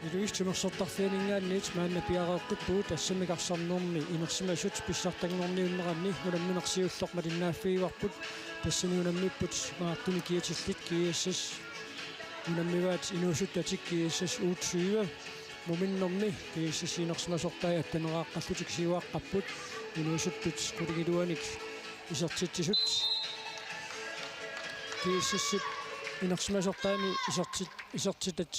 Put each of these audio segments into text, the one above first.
Iluistumersortarfianingaannit maanna piareeqqippuut assamiqarsarnermi inersimasut pissartanngorniunneranni ulamminersiulloq malinnaaffiivarput tassaniunammipput maartuni kiatillit kiissas unammivaat inuussuttatik kiissas uutsuiva muminnermi kiissas inersimasortai attaneraaqqallutik siuaqqapput inuussuttut quligiluanik isertitsisut kiissassit inersimasortaami isertitat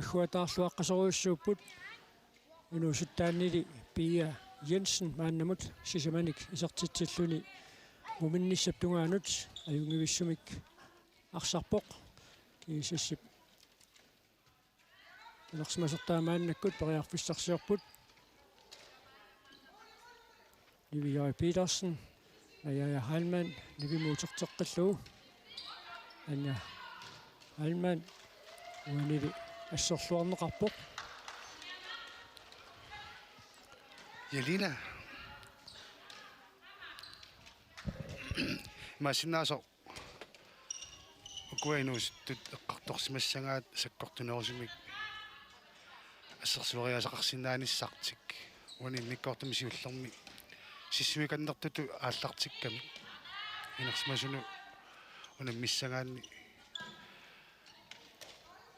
Akhuataarluaqqasoruussuupput inuusuttaannili Pia Jensen maannamut sisamanik isertitsilluni muminnissaptungaanut ajungivissumik arsarpoq kiisassip inersimasortaamaannakkut periarfissarsiorput Livia Petersen Naja Halman nivimuuterteqqillugu Anja Halman uanili Assorluarneqarpoq Jelina Masinaaso ukuinuusuttut eqqartorsimassagaat sakkortunerusimik ассерсуариасақарсинааниссартик уани никкортамисиуллерми сиссуиканнертуту ааллартикками инерсмасуну унаммиссагаанни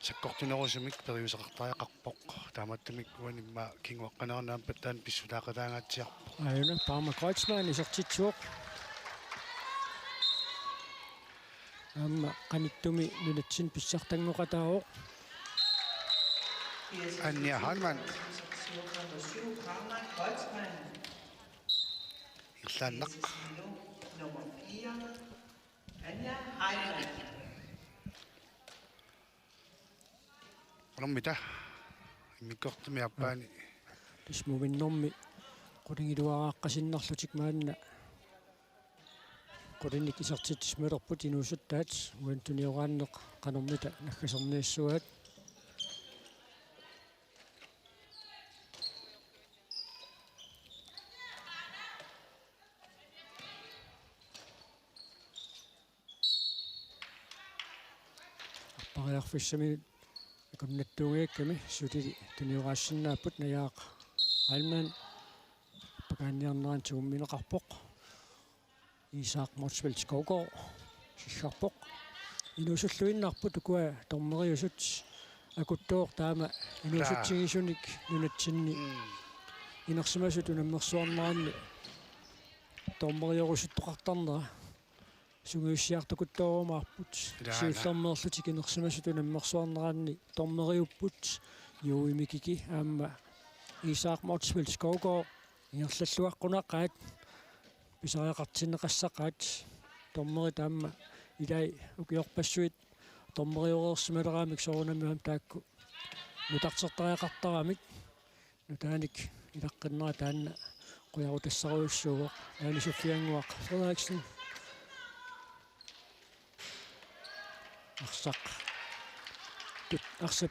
sakkortunerusumik periusaqartariaqarpoq taamattумик уанимма кингуаққанернаам паттаан писсулаақалаангаатсиарпо Ajuna Parma Kreutzmann isertitsuoq amma qanittumi nunatsin pissartangoqataaroq Anja Halman Irlaannaq Nummer 4 Anja Halman Onommita imikkortumi appaani tismuminnermi qulingiluaraqqasinnerlutik maanna qulinnik isertitsismalerput inuusuttaat uantuniорааннеq qanermita naggaserniissuat appariarfissami Kunnattuungiakkami sutili tunioraassinnaapput najaaq Halman pakaanniarneraan tuummineqarpoq Isaaq Motsfeldt Skovgaard sisarpoq inuusulluinnarput ukua tormeriusut akuttoor taama inuusutsigissunik nunatsinni inersimasut unammersuarneraanni tormeriorusuttoqartarnera sungiussiartukuttorumaarput siullermerlutik inersimasut unammersuarneraanni tormeriupput juuimikiki aamma Isaaq Motsfeldt Skovgaard ingerlalluaqqunaqaat pisariaqartinneqassaqaat tormeri taamma ilai ukiorpassuit tormeriorersimaleraamik sorunammiam taakku nutartertariaqartaramik nutaanik ilaqqinnera taanna quyarutassaruussuugoq aanisuffianguaq Frederiksen Arsap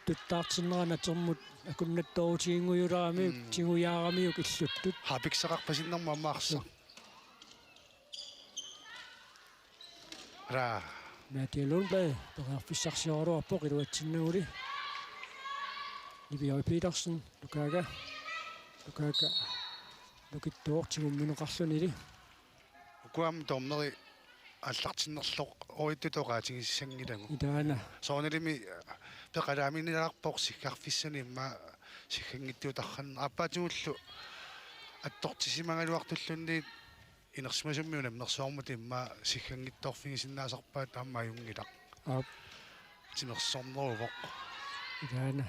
tuttaartinnerana termut akunnattoorutiinguyularamiuk tinguyaaramiuk illuttut hapikseqarpasinnermaammaarsa ra Matialunblad periarfissarsiorluarpoq iluatsinnauli Livia Petersen Lukaga lukittuortigummineqarlunili ukuam tormeri аллартиннерлоқ ориттутоqaатигиссангилагу itaana соонилими пеқалааминилаарпоқ сиккарфиссани имма сиккангиттуутархан аппаатигуллу аттортисимагалуартуллунни инерсимасумми унамнерсуармут имма сиккангитторфигисиннаасарпаат ааммаюнгилақ ап тимерсорнерувоқ itaana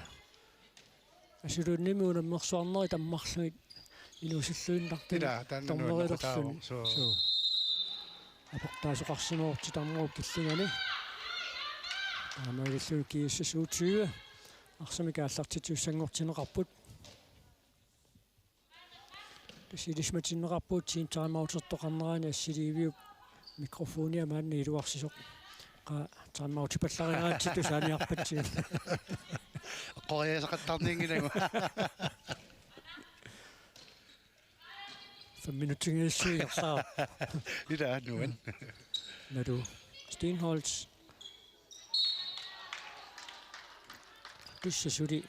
асулуунними унаммерсуарнери таммарлугит инусиллуиннартани тормерилерлун соо апортаасоқарсимоорти тармуук киллигани аамааллу кииссасуутсуива арсамика аллартитиуссангортинеқарпут тасилисматиннеқарпут тим таймаутертоқарнераани ассиливиуп микрофония маанна илуарсисоқ qa таймаутипалларигаатситу сааниарпатсига қориасақаттарнингилагу 5 minutter så det er nu en når du Stenholz Tussasuli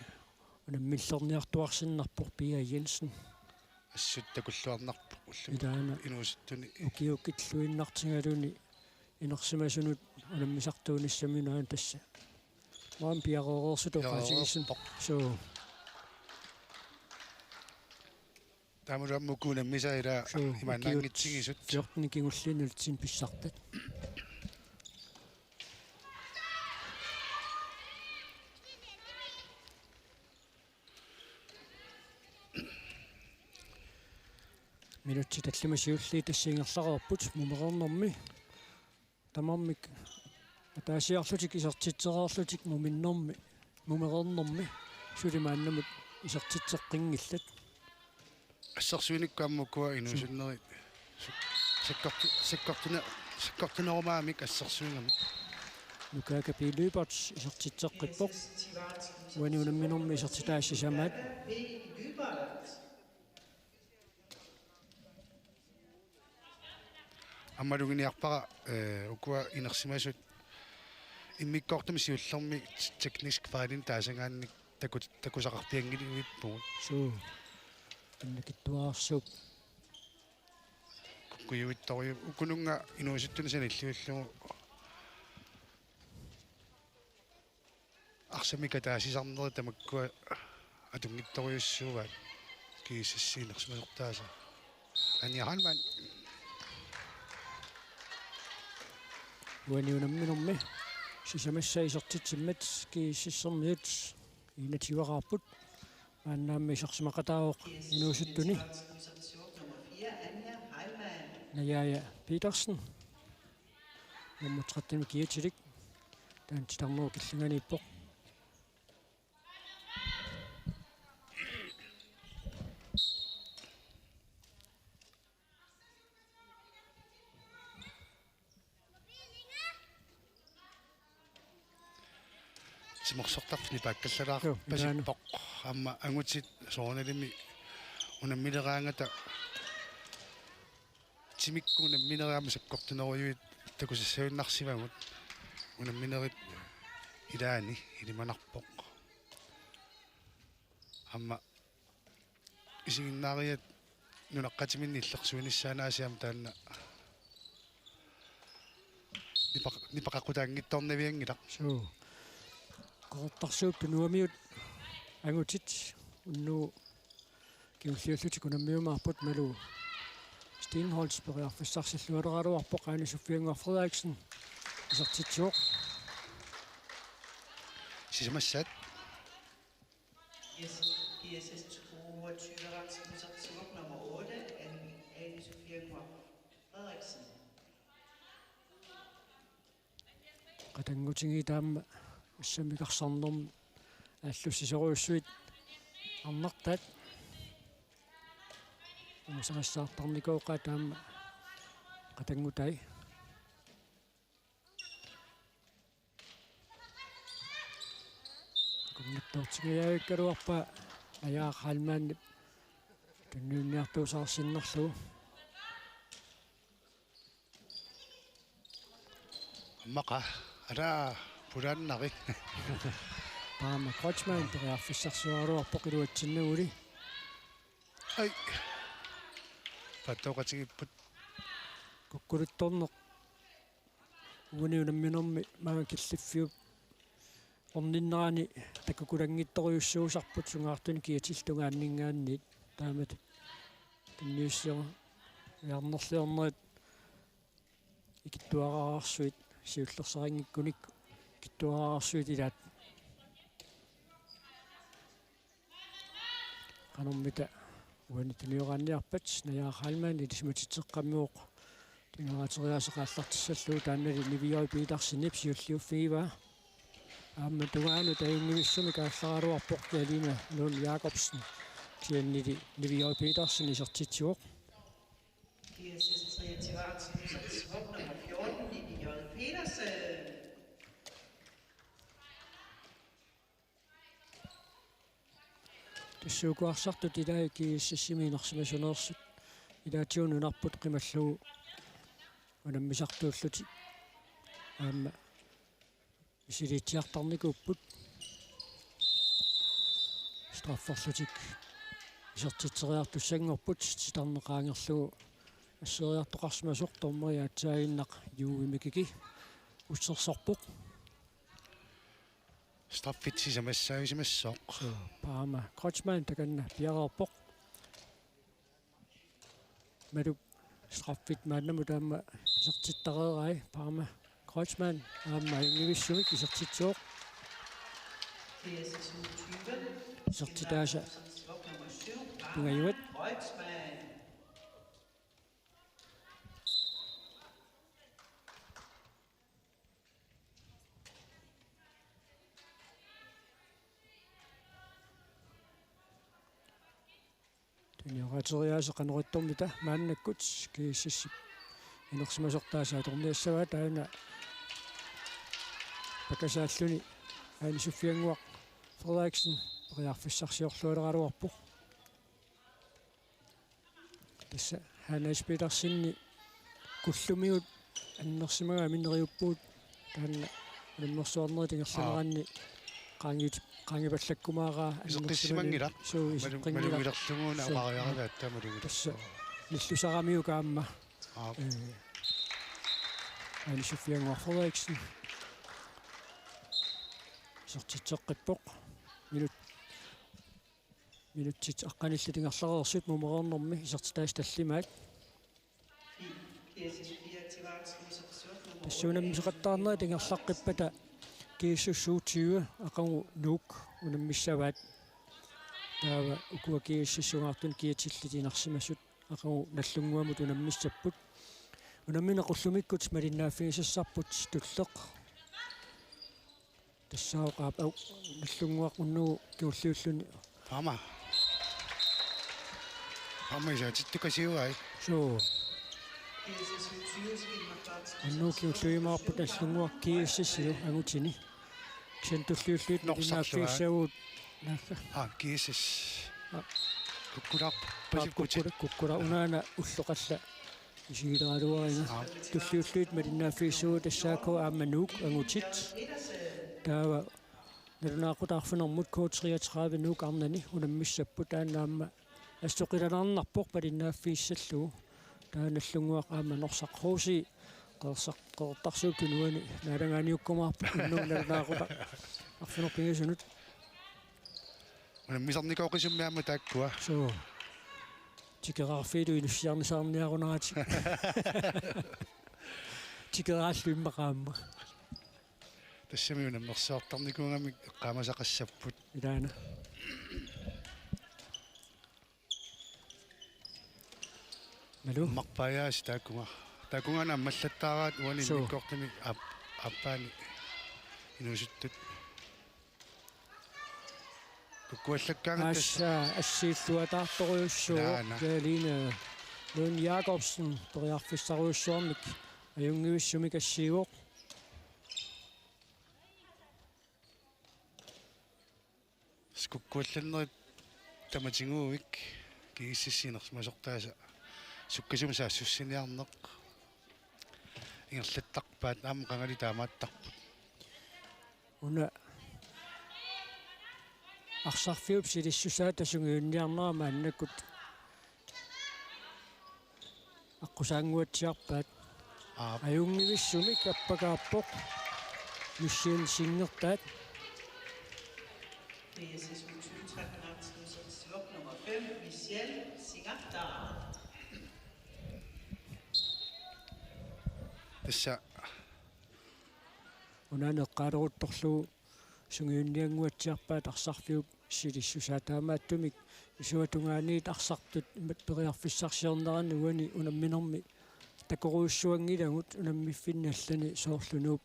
unamillerniartuarsinnarpor Pia Jensen ассут такуллуарнарпу Идаана инууситтуни укиуккиллуиннартингалуни инерсимасунут унаммисартуунissamинаан тасса маам пиароорсутоқаатигиссэн соо тамураммукуна мисаила имааннаангитсигисут фиортни кигуллинултсин писсартат минутси таллимасиулли тассиингерлараорпут мумерернэрми тамармик атаасиарлутик исертитсераарлутик муминнэрми мумерернэрми сулимааннамут исертитсеққингиллат ассерсуиниккуаммуккуа инуусуннери саккортунерумаамик ассерсуингами нукака пилюбарт исертитсеққиппоқ уаниунамминэрми исертитаассисамаат аммалугиниарпара укуа инерсимасут иммиккортами сиуллерми техниск файлин таасангаанник такусақарпиангилуиппугут суу иннакиттуаарсууп куюитториу укунунга инууситтуни саниллуиллугу арсамика таасисарнери тамаккуа атунгитториуссууваат кииссиинерсимасортааса аниаралман уаниунамминэрми сисамассаисертитсиммат кииссиссермиут инативараарпут ааннаамми исерсимақатаавоқ инуусуттуни наяя Питерсен номер 13 киатилик таантитарнуу киллунганииппоқ симорсортарфни пааккаллалаар пасиппоқ амма ангутит соорналими унаммилераангата тимиккунам минераама саккортунеруйуит такусассавиннарсивагут унамминерит илаани илиманарпоқ амма исигиннаариат нунаққатиминни иллерсуиниссаанаасиам таанна нипақақутаангитторнавиангила суу qortarsuuptu nuamiut angutit unnu kiulliullutik unammiumaarput malu Stenholz periarfissarsillualeraluarpoq aani Sofie Frederiksen isertitsuoq сисамассаат ISS 22 nummer 8 Anne Sofie Frederiksen. qatangutigi taamma уссамикарсарнэрм ааллуссисоруйуссуит арнартаат умсарассаартарникооqa таама qatangутай коммиттортигаяаккалуарпа аяақалмаанни таннуунниартуусаарсиннерлу мақа ара пураннари таама крочман периарфиссарсуаруарпоқ илуатсиннагули ай паттоқатигиппут куккулутторнеқ униунамминерми мага киллиффиуп орниннаани таккукулангитториуссуусарпут сунгаартуни киатиллунгааннингаанниит таамат танниуссиора яарнерлиорнерит икиттуараарсуит сиуллерсарингиккуник киттуараарсуит илаат канормита уанитилиораанниарпат наяахаалмаани илисматитсеққаммиоқ тинераатериасеқааллартиссаллуу тааннали нивиой Питерсинип сиуллиуффигива аама тугаану таингивиссуми каалларалуарпоқ киалина Лун Якобсен тианнили нивиой Питерсин исертитсуоқ ISS 23 nummer 14 Nivio Petersen. тассуукуарсартут илааки иссимиинерсимасунеерсут илаатиунунарпут қималлугу страффарлутик исертитсериартуссангорпут титарнеқаангерлугу ассериартоқарсимасоқ тормариаатсаагиннақ юуимикики уссерсорпоқ Straffitsisamassaavisamassooq. Paama Kreutzmann takanna piarerpoq malu straffit maannamu taamma isertittareerai Paama Kreutzmann aamma ingivissumik isertitsuoq isertitaasa tungajuat Tuniorateriaase qanerittormita maannakkut kiississip inersimasortaasa torniassava taana pakasaalluni aani suffianguaq Frederiksen periarfissarsiorlualeraluarpoq tassa Hannes Petersinni kullumiut annersimaga mineriuppuut taanna ulimmersuarneri tingerlaneranni qaangipallakkumaaraa Iseqissimangilaq malugilerluguuna aqariaralaat tamalugut tassa nillusaramiu kaamma aani suffianguaq Frederiksen sortitseqqippoq minutsit aqqanillutingerlarersut mumerernermi isertitaas tallimaak tassuunammi seqattaarneri tingerlaqqipпата kiissussuutiua aqangu nuuk unammissavaat taava ukua kiissussuungaartun kiatillitinersimassut aqangu nallunguamut unammissapput unamminequllumikkut malinnaaffigisassarput tulleq тассаоqaap au nallunguaq unnugu kiulliulluni Paama isaatittukasiugai soo unnugu kiulluimaarput nallunguaq kiississilu angutini ksentullиуллуит норнаaffiissaguut kiisis kukkulaq pasikutit kukkula unaana ulloqalla isigileraaluarina tulliulluit malinnaaffiissaguut tassaakku aammanuuk angutit taava nalunaaqutaarfunermut K33 nuuk arnani unammissapput taannaamma assoqilalarnarpoq palinnaaffiissallugu taanallunguaq aamma norsaqruusi qertarsuup tunuani naalangaaniukkumaarpu unnuun nalunaaquta arfunerpingasunut unammisarnikoqisummiamma taakkua soo tikeraarfiilu inussiarnisaarniarunaratik tikeraallu immaqaamma тассами унаммерсуартарникунгами эққамасақассаппут ilaana malu мақпаяас тааккунга аммаллаттаараат уани никкортами аппаани инусуттут куккуаллаккаанга assa assiilluataartoruussuu Galina Lund Jacobsen toriarfissaruussuarmik ajungivissumik assiivoq скуккуалланнерит таматингуувик кииссиссинерсмасортааса суккасум саассуссиниарнеқ ингерлаттарпаат аама қангали таамааттарпут una арсарфиуп силиссусаа тасунгиунниарнерама аннаккут аққусаангуатсиарпаат ajungivissumik appakaappоқ миссиил сингертаат DSS 2013 svog nummer 5, Michelle Singartar. тасса унаанеққалерутторлугу сунгиунниангуатсиарпаат арсарфиуп силиссусаатаамааттумик исуатунгаанит арсартут периарфиссарсиорнерани уани унамминерми такоруussуангилагут унаммиффинналлани соорлунууп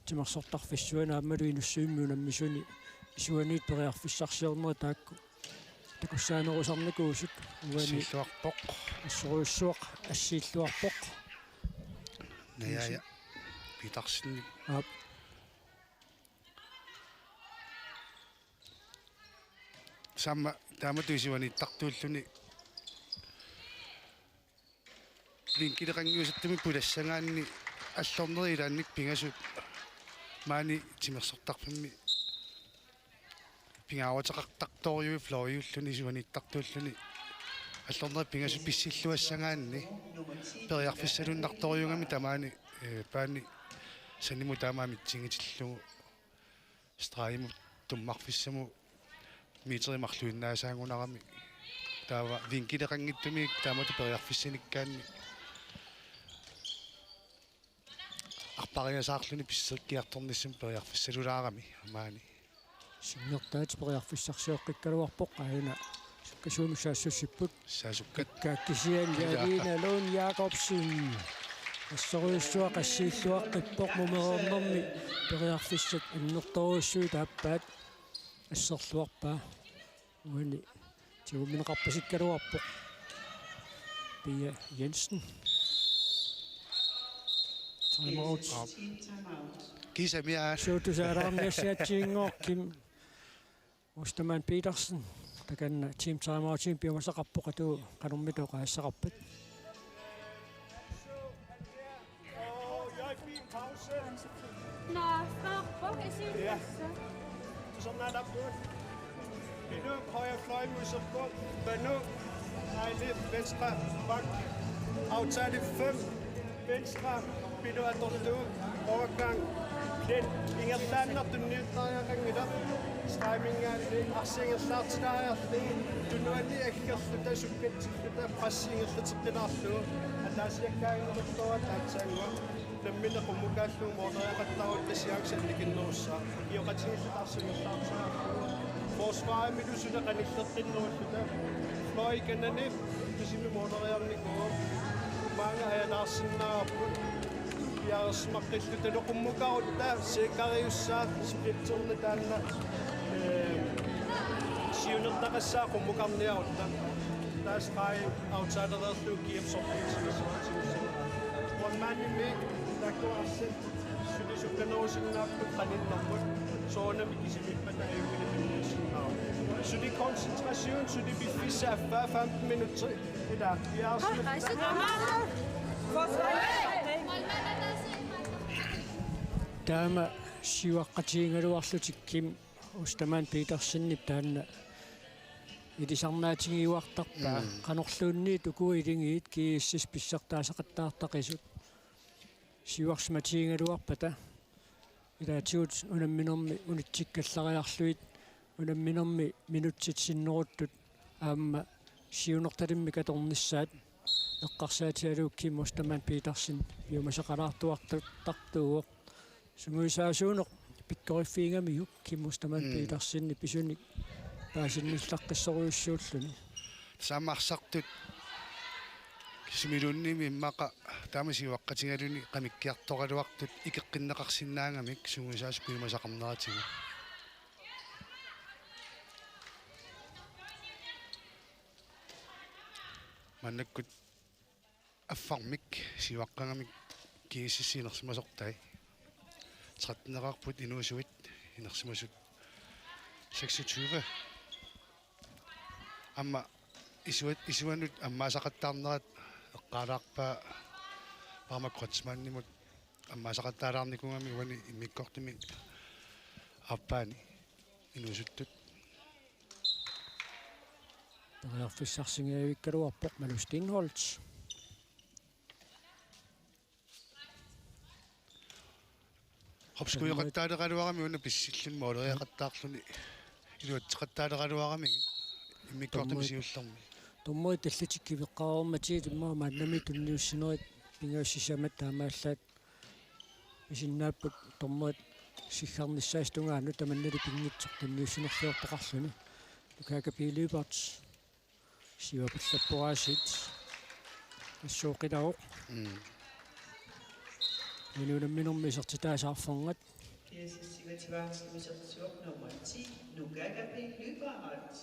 тимерсортарфиссуана аамалу инуссуимми унаммисуни исуанит периарфиссарсиорнери таакку такуссаанерусарникуусут уани силлуарпоқ ассоруuссуақ ассииллуарпоқ наяя питарсинни аап самма тааматуисуани тартууллуни линкилеқангиусаттами пулассангаанни аллорнери илаанник пингасут маани тимерсортарпамми пингауатеқартарторюи флориуллуни сиваниттартууллуни аллорнери пингасу писсиллуассангаанни периарфиссалуннарторюгами тамаани паани саниму таамаами тингитиллугу страиму туммарфиссаму митеримарлуиннаасаангунарами таава винкилеқангиттуми таамату периарфиссаниккаанни арпариасаарлуни писсеркиарторниссам периарфиссалулаарами амаани синнертаат периарфиссарсиоққиккалуарпоқ аина касуунусаассуссиппут саасуккат каккисиан ялина лун якобсин ассориуссуа қассииллуаққиппоқ мумерууннэрми периарфиссат аннерторуссуи тааппаат ассерлуарпаа уани тиуминеқарпасиккалуарпоқ пия Jensen timeout кисамиа сутусаараарниассаатсиингоор ким Osterman Petersen takanna team timeout пиумасақарпоқату кануммиту қаассақарпат Nå, Farbok er syg. Ja. Sådan er der på. Nu højre fløj muser på. Men nu er lidt venstre bak. Aftale 5. Venstre. Bidu er dårligt ud. Overgang. Den. Ingen lander. Du nyt, når jeg ringer dig. Strejminger. Arsinger startstøjer. Du nu er lige ikke så det er så fedt. Det er pressinger. Så det er nu. At der siger gang, når du står og der tænker. Lemminä kun mukaan muotoja kattaa sijauksen liikennossa. Joka tietysti taas on jostain saa. Forsvaret med du synes at det noget fløjkende nem. Det siger muotoja on niinku. Mange af der sådan ja smakket det kun mukaan der sekariussa spitserne tänne. Siunut takassa kun mukaan ne auttaa. Tässä kai outsider der du giver så on mani med der går selv så det så kan også nok på planen nok så når vi kan se på der er jo så det koncentration så det bliver fisser 15 minutter det der vi er også таама сиваққатиингалуарлутикким Osterman Petersen таанна илисарнаатигиуартарпаа канорлуунни тукуилингиит кииссис писсартаасақаттаартақисут сиварсматиингалуарпата илаатигут унамминерми унитсиккаллариарлуит унамминерми минутситсиннеруттут аама сиунерталимми каторниссаат эққарсаатиалуукким Osterman Petersen юмасақалаартуартут тартууоқ сунгуисаасуунеқ пиккориффиингамиук ким Osterman Petersen писуник паасинниллаққиссориуссууллуни самарсартут кисмилунними иммақа таамасиваққатингалуни қамиккиарторалуартут икеққиннеқарсинаангамик сунгусаас пимасақарнератигу маннаккут аффармик сиваққангамик кииссисинерсимасортай 13-неқарпут инуусуит инерсимасут 26 amma isuanut аммаасақаттаарнерат эққалаарпаа паамаккотсмааннимут аммаасақаттаалаарникунгами уани иммиккортими аппаани инусуттут периарфиссарсингиавиккалуарпоқ малус Steinholz хопскуйоқаттаалеқалуарами уна писсиллун моолериақаттаарлуни илуатсеқаттаалеқалуарами иммиккортими сиуллэрми туммой таллатиккивеққарорматиит имма мааннами тунниуссинерит пингаассисамат таамааллаат исиннааппут тормуат сиггарниссаастунгаану таманнали пингитсоқ тунниуссинерлуортоқарлуни лукака пилибартс сивапиллаппораасит ассооқилаоқ инуунамминерми сертитаасаарфангат nummer 10, Nugagapi Lyberholt.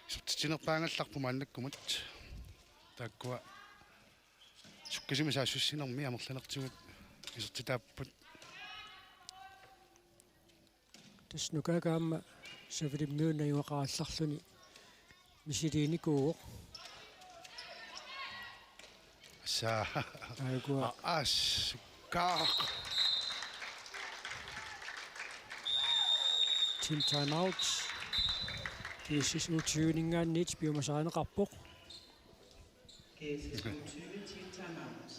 сутсинерпаангалларпу мааннаккумат тааккуа суккасими саассуссинерми амерланертигут исертитааппут таснукагаама савилиммиуна юақаалларлуни мисилиникууоқ са айгуа ас каа team timeout. Kiisis utyuningaannit piumasaaneqarpoq. GSS 20 team timeout.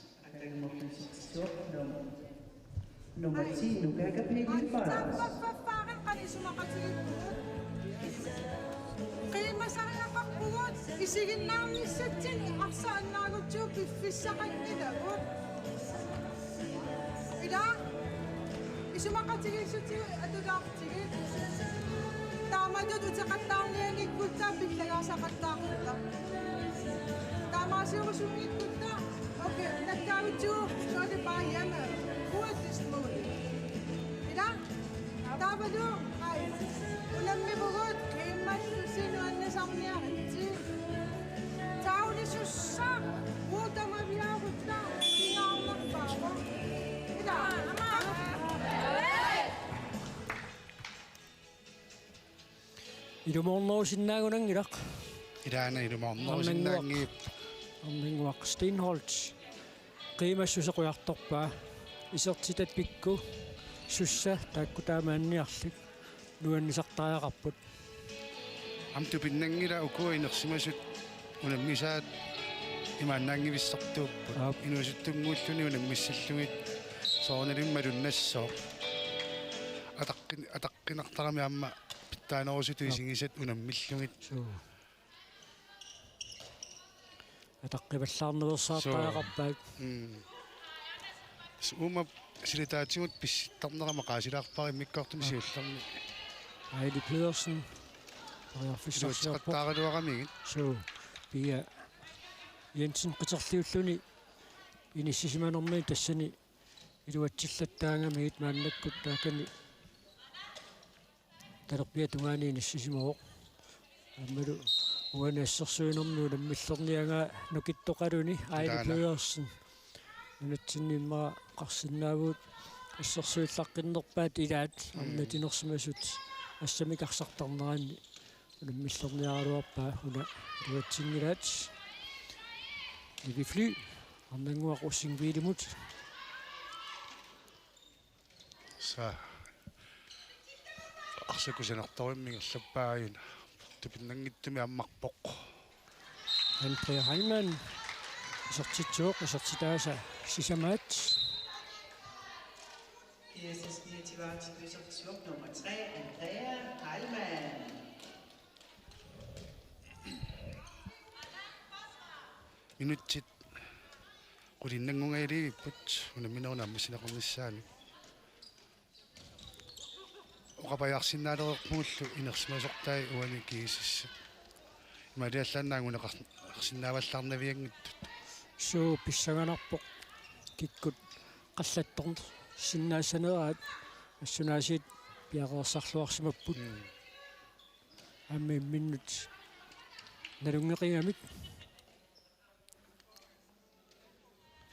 Nummer 10, Nugagape Lyberholz. qimmasariaqarpugut isiginnaarnissatsin iqarsaannaagutsiu piffissaqannilagut ila isumaqatigissutiu atulaartigit taamatut utiqattaarnianikkuttaa pillagaasaqattaaqutta taamaasiurusumiikkutta okay nakkaavitsu soode paayama kuatismuut ila taavadu ai ulammibugut qimmallusinuannasarniaritsi taunisussa muutamaviaavutta kingaarnarpaava ila Ilumornersinnaagunangilaq. Ilaana ilumornersinnaangiip. Arninguaq Steinholz. Qiimassusequartorpaa. Isertitat pikku sussa taakkutaamaanniarlik. Nuannisartaajaqarput. Amtu pinnangila ukua inersimasut unammisaat imaannaangivissartuuppu. Inuusuttunguulluni unammissalluit soornalimmalunnassoo. Ataqqinartarami amma pittaanerusutu isingisat unammillugit. Ataqqivallaarneversaartaajaqarpaat. Uma silitaatigut pissittarnerama qaasilaarpari mikkortum siullarni. Heidi Pedersen. Qattaaqaluaqamigit. So Pia Jensen qiterliulluni inissisimanermi tassani iluatsillattaangamigit maannakkut taakani talerpia tungaani inissisimoo аммалу уанассерсуинернуу наммиллерниага нукиттоқалуни Heidi Pedersen нунатсиннимма қарсиннаавут ассерсуиллаққиннерпаат илаат арнатинерсимасут ассамикарсартарнераани наммиллерниаралуарпаа уна илуатсингилаат ивифлю арнангуақ уссингвилимут са арсакусанерториммигерлаппаагина тупиннангиттуми аммарпоқ Andre Heimann isертитсуоқ isертитааса сисамаат GSS 24 Bøssertsvuk nummer 3, Andrea Heilmann. Minutsit qulinnangungailiiput unamminerunammisinaqornissaani oqapajarsinnaalererpugullu inersimasortai uani kiisissa ималиаллааннаагунеқарсиннааваллаарнавиангиттут суу писсаганарпоқ киккут қаллатторн синнаассанераат ассунаасиит пиақерсарлуарсимаппут амми минут налунгеқингамик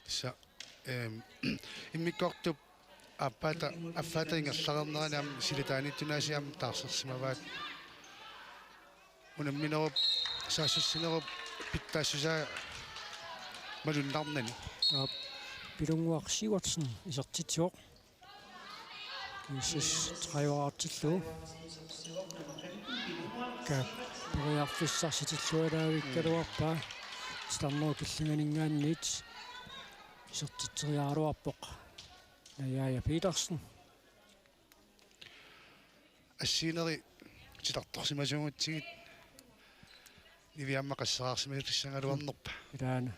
са иммиккортуп аппата аффата ингерларернераниам силитааниттунаасиам таарсерсимаваат унамминеруп саассуссинеруп питтаассусаа малуннарнани пилунгуақ Sivertsen isертитсуоқ кисис траиваартиллу ка периарфиссарситиллуалаавиккалуарпаа старноо киллинганингаанниит isертитсериааруарпоқ наяя Petersen ассиинери титарторсимасугутсигит ивиаммақассараарсималиссангалуарнерпа илаана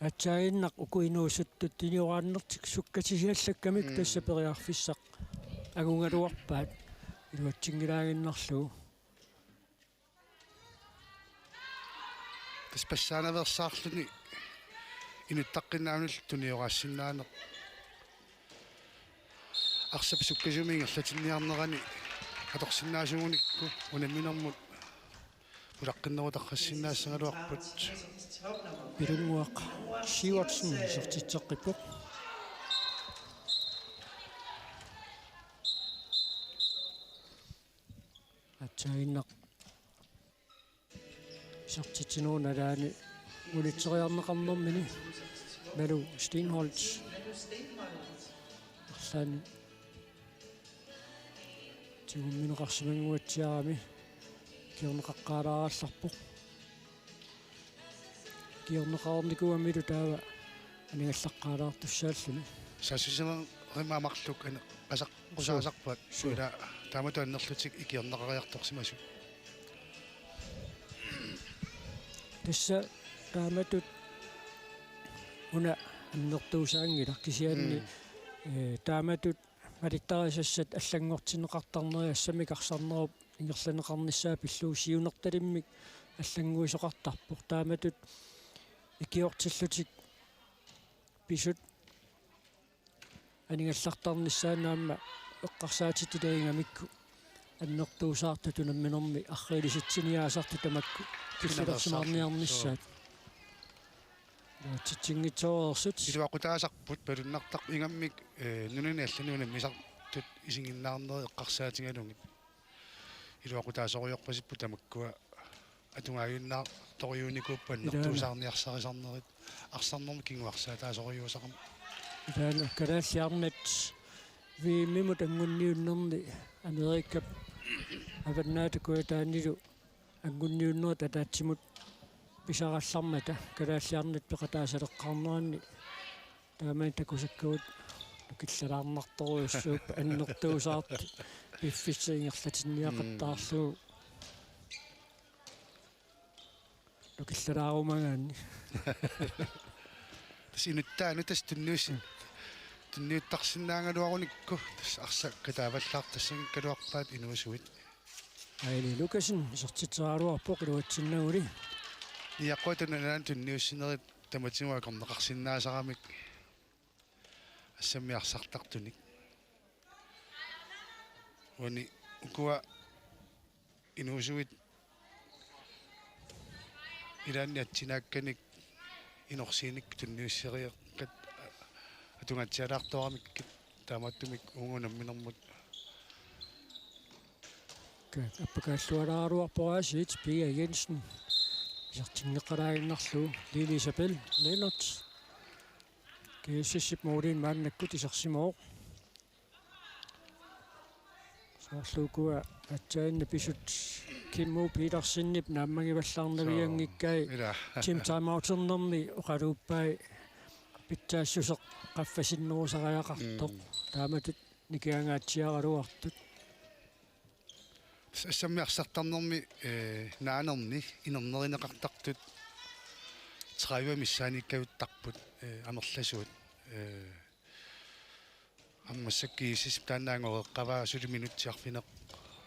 атсаагиннақ укуинуусуттут тиниорааннертик суккатисиаллаккамик тасса периарфиссақ агунгалуарпаат илуатсингилаагиннарлу таспассаанаверсаарлуни инуттаққиннаанул туниораассиннаанеқ арсап суккасумингерлатинниарнерани аторсиннаасугуникку унамминэрмут улаққиннерутаққассиннаассагалуарпут пилунгуақ Sivertsen isертитсеққиппоқ атсаагиннақ isертитсинууналаани улитсериарнеқарнэрмини малу Steinholz арлаани тигумминеқарсимангуатсиарами киорнеқаққаалараалларпоқ киорнеқарникуамилу таава анигаллаққаалаартуссааллуни саасусинер римаамарлук ана асақ қусаасарпат суила таамату аннерлутик икиорнеқариарторсимасу тасса тааматут уна аннертуусаангила кисианни тааматут малиттарисассат аллангортинеқартарнери ассамикарсарнеруп ингерланеқарниссаа пиллуусиунерталиммик аллангуисоқартарпоқ тааматут икиортиллутик писут анигаллартарниссаанаама эққарсаатитилаингамикку аннертуусаарту намминерми аррилиситсиниаасарту тамакку киллерсимаарниарнissaат титсингитсоорсут илуақутаасарпут палуннартақ ингаммик нунани аллануна мисартут исингиннаарнери эққарсаатингалунгит илуақутаасориорпасиппу тамаккуа атунгааюннаа ториуникууппа нертуусаарниарсарисарнерит арсарнерми кингуарсаатаасориуусақам илаана калааллиарнат вимимут ангунниуннерни америккап аваннаатакуатаанилу ангунниуннера татаатсимут писараллармата калааллиарнат пеқатаасалеққарнеранни таамаан такусаккуут киллалаарнарторуйуссууп аннертуусаарт пиффиссиингерлатинниақаттаарлуу лукиллалаарумагаанни тасинуттаану тас тунниуттарсиннаангалуаруникку тас арса катааваллаар тассангкалуарпаат инуусуит айли лукасин сортитсааруарпоқ илуатсиннагули иаққуатунанаан тунниуссинерит таматингуа корнеқарсиннаасарамик ассаммиарсартартуник уни укуа инуусуит илаанни атсинаакканик инорсииник тунниуссериеққат атунгатсиалаартуарамик тааматтумик унгунамминэрмут аппакааллуалааруарпораасиит Pia Jensen сертиннеқалаагиннарлу Lili Isabel Lennart кеэссип моорин мааннаккут исерсимоо соорлуукуа атсаанна писут Kimmo Petersenip нааммагиваллаарнавиангиккай Tim Timeouternermi оқалууппай питтаассусеқ qaffasinnерусариақартоқ тааматут никиангаатсиаралуартут ассаммиарсартарнерми наанерни инернеринеқартартут 30 миссааниккавуттарпут амерласуут аммассаккиисис тааннаангореққаваа 7 минутсиарфинеқ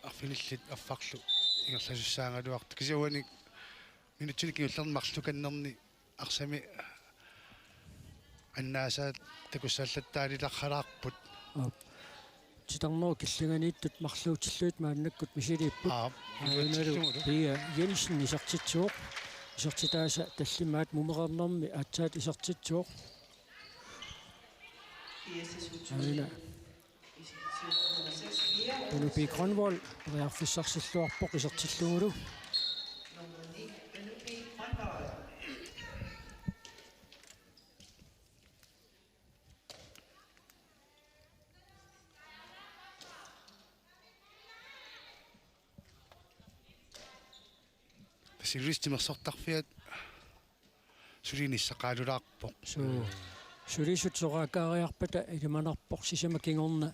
арфиниллит аффарлу ингерласуссаангалуарт кисауаник минутсиник иуллермарлуканнерни арсами аннаасаат такуссааллаттаалилархалаарпут титарноо киллаганииттут марлуутиллуит мааннаккут мисилииппут Pia Jensen исертитсуоқ исертитааса таллимаат мумеқарнерми аатсаат исертитсуоқ аина Penelope Grønvold реарфиссарсиллуарпоқ исертиллугулу сиристимерсортарфиат сулиниссақаалулаарпоқ сулисутсораакаариарпата илиманарпоқ сисамакингорна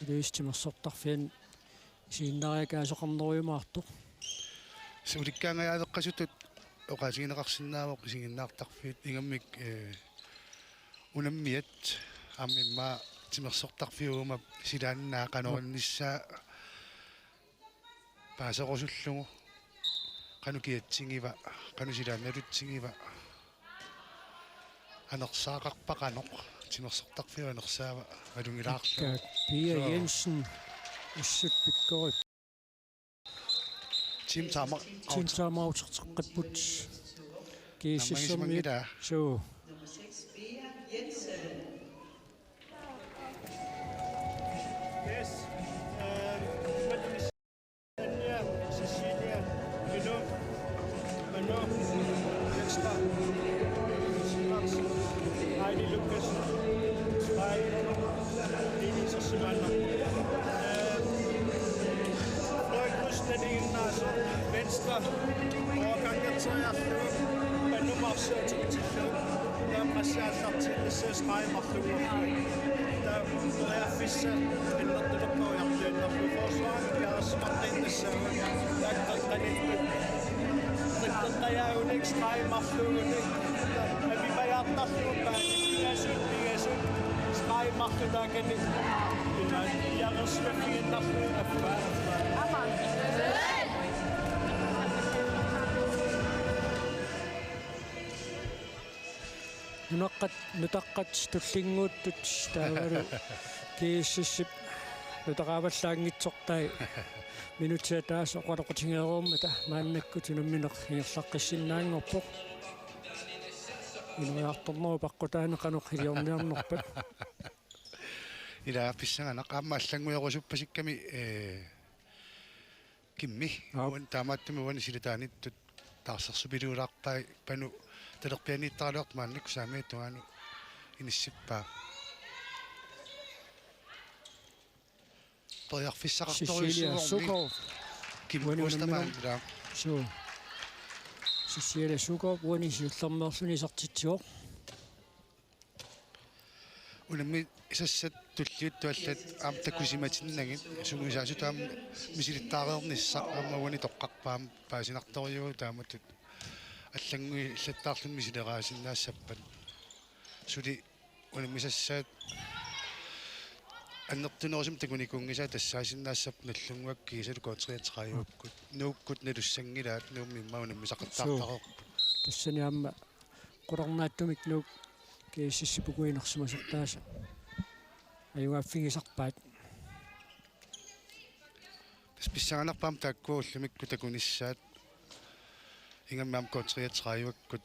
илуистимерсортарфиан сииннариакаасоқарнеруйумаартоқ суликкаангаyaaleqqasutut оqaasiginеқарсинаавоқ исигиннаартарфиит ингаммик унаммиат ааммимма тимерсортарфиугума силааннаа канориннissaа паасерусуллугу канукиатсигива канусилаанналутсигива анерсаақарпақаноқ тимерсортарфиу анерсаава алунгилаарлу Pia Jensen уссут пиккорит Tim Timeouterteqqipput кииссермиит суу Nummer 6, Pia Jensen. Yes. Tanja, Cecilia, Mino, Mano, Jenstra, Max, Heidi Lucas, Spy, Lili Sossimano. så venstre overgang til Arløb. Men nu må jeg til Arløb. Der er præcis til at se streg Arløb. Der er fiske, men når det på Arløb, når vi får svar, jeg har smagt ind i søvn. Jeg kan ikke der er jo ikke streg Arløb. Vi bare Arløb, vi er sygt. Streg Arløb, der kan ikke. Jeg er svært i en Arløb. нутаққат туллингууттут таавалу кииссиссип нутақааваллаангитсортай минутсиа таасо оқалоқутингееруммата мааннаккутунамминеқ хиерлаққиссиннаангорпоқ инуяарторнеру паққутаанеқанеқ хилиорниарнерпат ила писсангана qaamma аллангуйорусуппасикками кимми уан таамааттами уани силитааниттут таарсерсупилуулаарпаа пану талерпианиттаалуарт мааннакку саамиаттугаану иниссиппаа поярфиссақарторюссугорни киммуустамаанила so Cecilia Sukov уани сиуллэрмеерлүни сартитсиор унамми исассат туллиуттуаллат аам таккусиматиннагит сугусаасутаам мисилиттаареерниссаа ааммагуни тоққарпаам паасинарторюу тааматут аллангуи иллаттаарлун мисилераасиннаассаппат сули унаммисассаат аннертунерусум такуникунгисаа тассаасиннаассап наллунгуак кисалу коотриатеқаюуккут нууккут налуссангилаат нууммимма унаммисақартаартареерпут тассаниамма қуларнааттумик нуук кииссиссипугуинерсумасертааса аюгаффигисарпаат списсаанарпаам тааккууллумикку такуниссаат ингаммаам коотриатеқаюуккут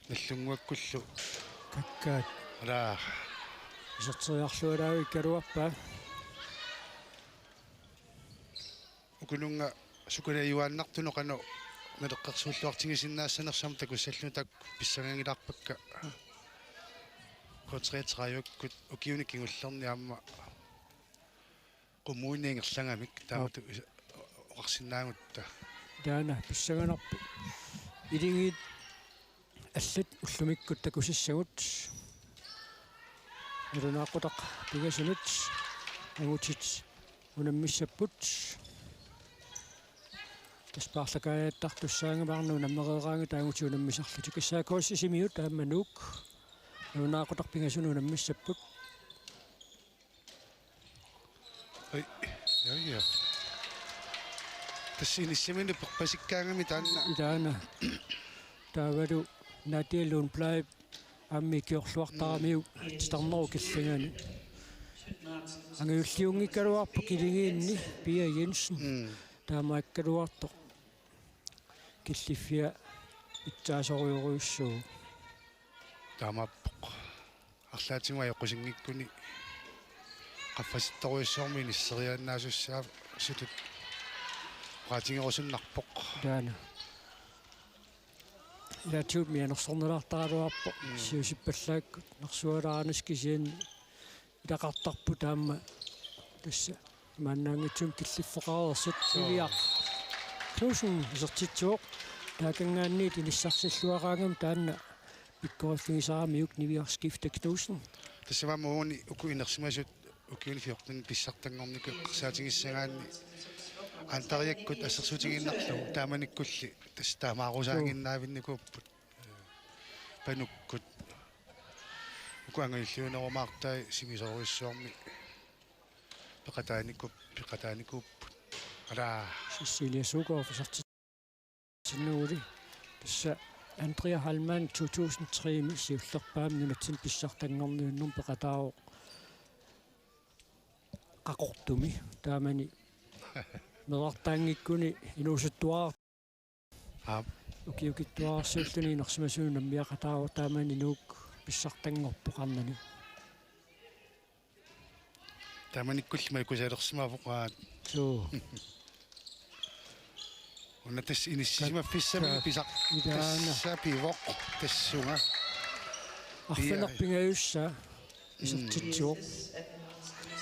наллунгуаккуллу каккаат ара исертериарлуалаави калуарпаа укунунга сукалаюааннартунеқану налеққарсууллуартигисиннаассанерсам такуссаллу таак писсагангилаарпакка коотриатеқаюуккут укиуниккигуллерни аама qumuuniingerlangamik taamatu oqarsinnaangutta таана писсаганарпу илингиит аллат уллумиккут такусиссагут ирунаақутақ пигасунут агутит унаммиссаппут таспаарлакааяттартуссаангамаарну наммереераанга таагути унаммисарлутик киссаакооссисимиут тааммануук ирунаақутақ пигасуну унаммиссаппут ой яа тассиниссимини перпасиккаангами таанна таана таавалу натиалуун плай амми киорлуартарамиу титарнеру киллангани ангиуллиунгиккалуарпу килигиинни Пия Jensen таамааккалуарто киллиффиа итсаасориуруйуссуу таамааппоқ арлаатима яқусингиккуни qaffasittoruissormi nisseriaannaasussаа sutut qaatigerusunnarpoq таана илатиут мианерсорнелартаалуарпо сиусиппаллааккут нарсуалаанаскисиан илақартарпу таама тасса маннаангитсум киллиффоқарерсут илиақ Knudsen исертитсуоқ таакангаанниит иниссарсиллуараангам таанна иккориффигисарамиук нивиарскифта Knudsen тассавамууни укуинерсимасут укиунифиортун писсартангорнику қсаатигиссагаанни антариаккут ассерсутигиннарлу тааманиккулли тас таамаарусаагиннаавинникууппут пануккут укуангиллуунеромаартай симисоруиссуарми пеқатааникууппут ала Cecilia Sukov исертитсиннуули тасса Andrea Hallmann 2003 мисиуллерпаами нунатсин писсартангорниуннум пеқатаао qaqortumi taamani мерартаангиккуни инуусуттуаа укиукиттуаарсууллуни нерсимасуун наммиақатаава таамани нуук писсартангорпо қарнани тааманиккуллима кусаалерсимаавоқаат соо унатас иниссисима писсами писақ тасса пивоқ тассунга арфанерпингаюсса исертитсуоқ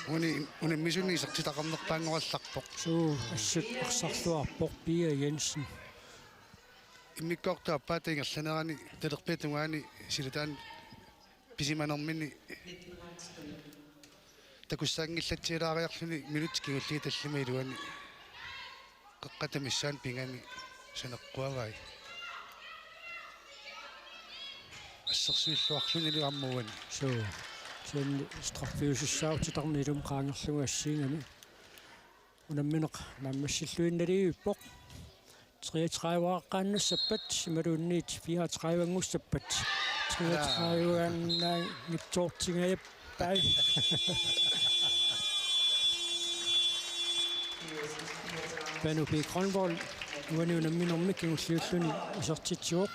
унаммисуни исертитақарнерпаангоралларпоқ суу ассут арсарлуарпоқ Pia Jensen иммиккоортуаппаа таингерланерани талерпиатунгаани силатаан писиманермини такуссаангиллатсиилаариарлуни минут кигуллиги таллима илуани қеққатамиссаан пингани санеққуавай ассерсуиллуарлуни луаммуани суу сэн страффиусиссаутитарнилум qaangerlugu ассиингами унамминеқ наммассиллуинналииппоқ 33-ааққааннассаппат сималуунниит 34-ангуссаппат 33-ааннаа ниттоортингаяппай панупи кронвол уани унамминерми кигуллиуллуни исертитсуоқ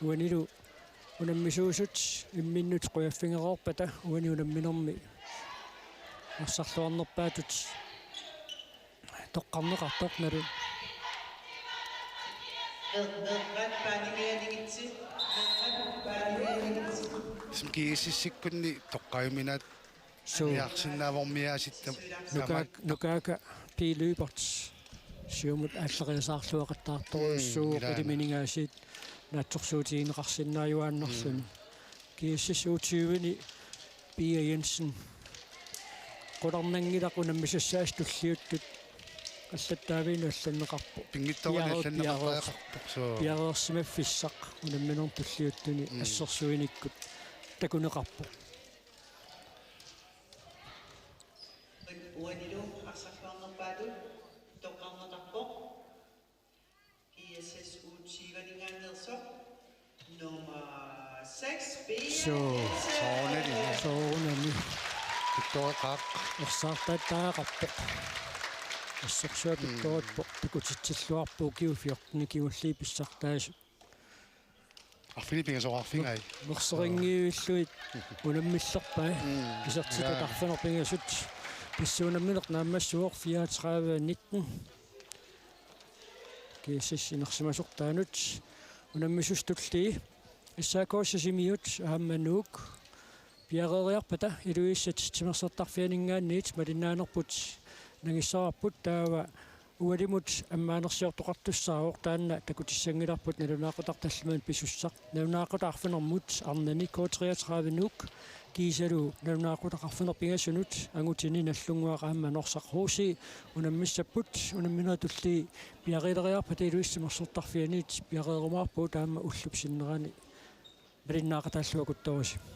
уанилу унаммисуусут имминнут қуяффингероорпата уани унамминерми ассарлуарнерпаатут тоққарнеқартоқналу симкигиссиккунни тоққаюминаат суу яарсиннаавормиааситтам нукаака пилюберт сиумут аллериасаарлуақаттаарторуссуу қилиминингаасит наатсорсуутигинеқарсиннааюааннерлуни кииссисуутиувини Pia Jensen qulарнангилақ унаммисассаас туллиуттут аллаттаавину алланнеқарпу пингитторни алланнеқартаақарпоқ соо пиареерсимаффиссақ унамминер туллиуттуни ассерсуиниккут такунеқарпу уанилу арсарлуарнерпаатут тоққарнеқарпоқ ISS утсиганигааннерсоқ номер 6 Pia соонали титтореқаақ ерсаартааттаагақарпоқ ассерсуапитторатпоқ такутитсиллуарпуу киуфиортни киуллии писсартаасу арфилипингасоқарфингай мерсерингиуиллуит унаммиллерпаа исертитатарфанерпингасут писсуунамминеқ нааммассуор 34-19 кииссинерсимасортаанут унаммисустуллии иссаакооссасимиут ааммануук пиарериарпата илуиссат тимерсертарфианингаанниит малиннаанерпут нагиссараппут таава уалимут аммаанерсиортоқартуссааор таанна такутиссангиларпут налунаақутарталлимаан писуссақ налунаақутаарфинермут арнани K33-нук кисалу налунаақутақарфинерпингасунут ангутини наллунгуақаамма норсақ хууси унаммиссаппут унамминератулли пиарилериарпата илуиссимерсертарфианиит пиарерумаарпуу таама уллупсиннерани малиннаақатааллуакуттавasi